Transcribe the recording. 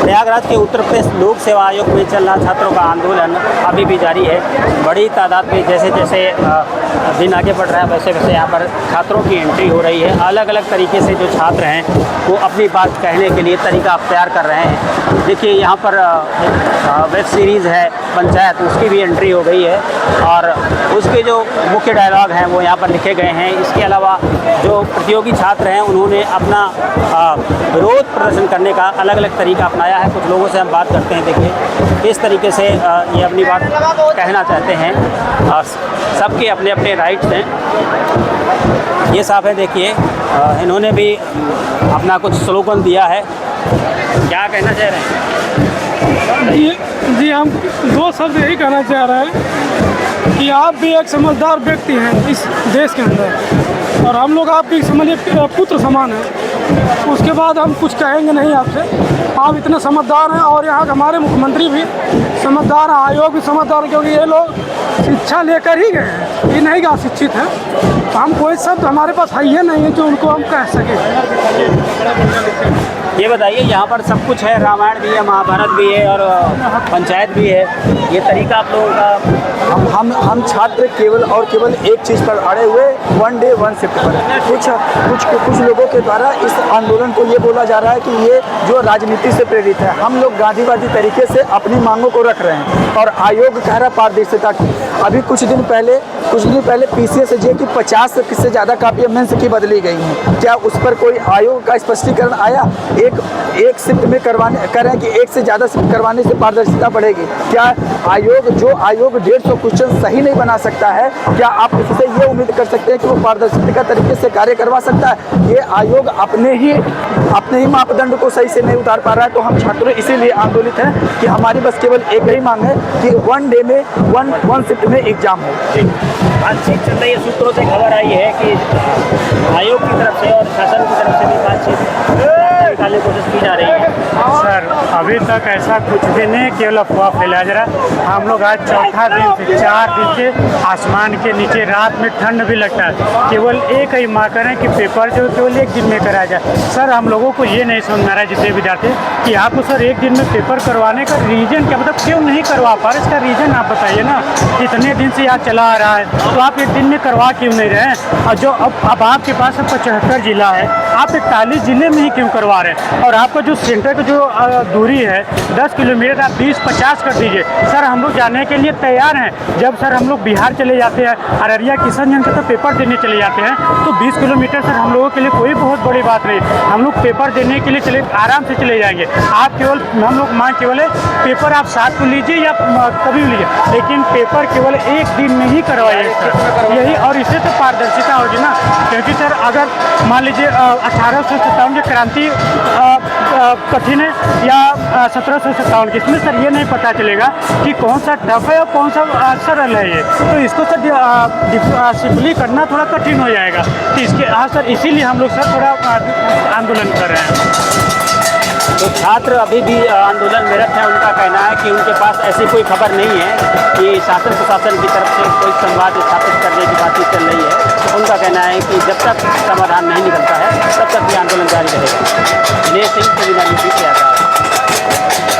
प्रयागराज के उत्तर प्रदेश लोक सेवा आयोग में चल रहा छात्रों का आंदोलन अभी भी जारी है। बड़ी तादाद में जैसे जैसे दिन आगे बढ़ रहा है वैसे वैसे यहाँ पर छात्रों की एंट्री हो रही है। अलग अलग तरीके से जो छात्र हैं वो अपनी बात कहने के लिए तरीका अख्तियार कर रहे हैं। देखिए यहाँ पर वेब सीरीज़ है पंचायत, उसकी भी एंट्री हो गई है और उसके जो मुख्य डायलॉग हैं वो यहाँ पर लिखे गए हैं। इसके अलावा जो प्रतियोगी छात्र हैं उन्होंने अपना विरोध प्रदर्शन करने का अलग अलग तरीका अपनाया है। कुछ लोगों से हम बात करते हैं। देखिए किस तरीके से ये अपनी बात कहना चाहते हैं और सबके अपने अपने राइट्स हैं। ये साहब है, देखिए इन्होंने भी अपना कुछ स्लोगन दिया है। क्या कहना चाह रहे हैं? जी हम दो शब्द यही कहना चाह रहे हैं कि आप भी एक समझदार व्यक्ति हैं इस देश के अंदर और हम लोग आपके समझिए पुत्र समान हैं। उसके बाद हम कुछ कहेंगे नहीं आपसे। आप इतने समझदार हैं और यहाँ के हमारे मुख्यमंत्री भी समझदार हैं, आयोग भी समझदार है, क्योंकि ये लोग शिक्षा लेकर ही गए हैं, ये नहीं कि अशिक्षित हैं। तो हम कोई शब्द हमारे पास है ही नहीं है जो उनको हम कह सकें। ये बताइए, यहाँ पर सब कुछ है, रामायण भी है, महाभारत भी है और पंचायत भी है। ये तरीका आप लोगों का? हम छात्र केवल और केवल एक चीज़ पर अड़े हुए, 1 डे 1 शिफ्ट पर। कुछ लोगों के द्वारा इस आंदोलन को ये बोला जा रहा है कि ये जो राजनीति से प्रेरित है। हम लोग गांधीवादी तरीके से अपनी मांगों को रख रहे हैं और आयोग कह रहा पारदर्शिता की। अभी कुछ दिन पहले PCS जे की 50 से ज़्यादा कापियाँ मेंस की बदली गई हैं। क्या उस पर कोई आयोग का स्पष्टीकरण आया? एक शिफ्ट में कह रहे हैं कि एक से ज़्यादा शिफ्ट करवाने से पारदर्शिता बढ़ेगी। क्या आयोग 150 क्वेश्चन सही नहीं बना सकता है? क्या आप इससे ये उम्मीद कर सकते हैं कि वो पारदर्शिता तरीके से कार्य करवा सकता है? ये आयोग अपने ही मापदंड को सही से नहीं उतार पा रहा है। तो हम छात्र इसीलिए आंदोलित हैं कि हमारी बस केवल एक ही मांग है कि 1 डे में 1 शिफ्ट में एग्जाम हो। बातचीत चल रही है, सूत्रों से खबर आई है कि आयोग की तरफ से और शासन की तरफ से भी बातचीत निकालने की कोशिश की जा रही है। सर अभी तक ऐसा कुछ भी नहीं, केवल अफवाह फैलाया जा रहा है। हम लोग आज चौथा दिन से 4 दिन से आसमान के नीचे, रात में ठंड भी लगता है, केवल एक ही मांग करें कि पेपर जो केवल एक दिन में कराया जाए। सर हम लोगों को ये नहीं समझ में आ रहा है जितने विद्यार्थी कि आपको सर एक दिन में पेपर करवाने का रीज़न क्या, मतलब क्यों नहीं करवा पा रहे? इसका रीज़न आप बताइए ना। इतने दिन से यहाँ चला आ रहा है तो आप एक दिन में करवा क्यों नहीं रहे हैं? और जो अब आपके पास 75 जिला है, आप 41 ज़िले में ही क्यों करवा रहे हैं? और आपका जो सेंटर की जो दूरी है 10 किलोमीटर, आप 20-50 कर दीजिए। सर हम लोग जाने के लिए तैयार हैं। जब सर हम लोग बिहार चले जाते हैं, अररिया किशनगंज का तो पेपर देने चले जाते हैं, तो 20 किलोमीटर सर हम लोगों के लिए कोई बहुत बड़ी बात नहीं। हम लोग पेपर देने के लिए आराम से चले जाएंगे। आप केवल हम लोग मांग केवल है पेपर आप साथ को लीजिए या कभी भी लीजिए, लेकिन पेपर केवल एक दिन में ही करवाइए सर, यही। और इससे तो पारदर्शिता होगी ना, क्योंकि सर अगर मान लीजिए 1857 की क्रांति कठिन है या 1757 की, इसमें सर ये नहीं पता चलेगा कि कौन सा टफ है और कौन सा सरल है। ये तो इसको सर सिंपली करना थोड़ा कठिन हो जाएगा। तो इसके सर इसीलिए हम लोग सर थोड़ा आंदोलन कर रहे हैं। तो छात्र अभी भी आंदोलन में रखे हैं। उनका कहना है कि उनके पास ऐसी कोई खबर नहीं है कि शासन प्रशासन की तरफ से कोई संवाद स्थापित करने की बातचीत चल रही है। उनका कहना है कि जब तक समाधान नहीं निकलता है तब तक ये आंदोलन जारी रहेगा। दिनेश सिंह, न्यूज़ प्रयागराज।